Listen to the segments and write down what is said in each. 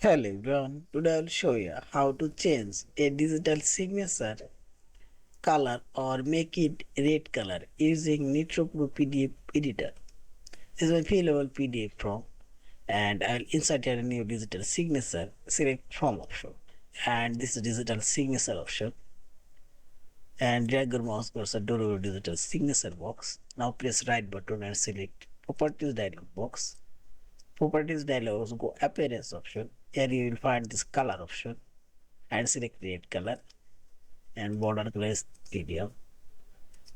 Hello everyone, today I will show you how to change a digital signature color or make it red color using Nitro Pro PDF Editor. This is my fillable PDF prompt and I will insert here a new digital signature, select from option and this is digital signature option and drag your mouse cursor to your digital signature box. Now press right button and select properties dialog box. Properties dialog go appearance option. Here you will find this color option and select red color and border color is medium.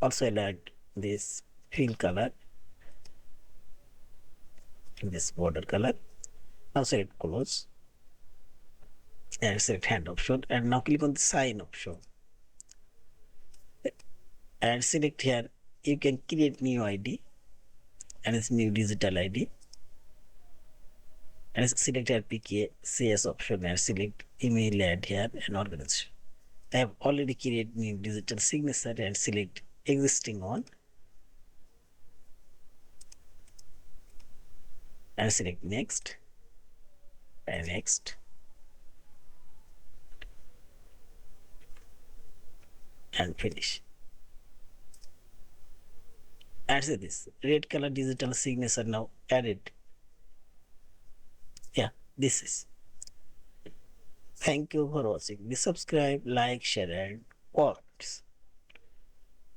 Also add this fill color in this border color. Now select close and select hand option and now click on the sign option and select here you can create new ID and it's new digital ID and select here PK CS option and select email add here and organization. I have already created new digital signature and select existing one and select next and next and finish. And say this red color digital signature now added. Yeah, this is. Thank you for watching. Please subscribe, like, share and comments.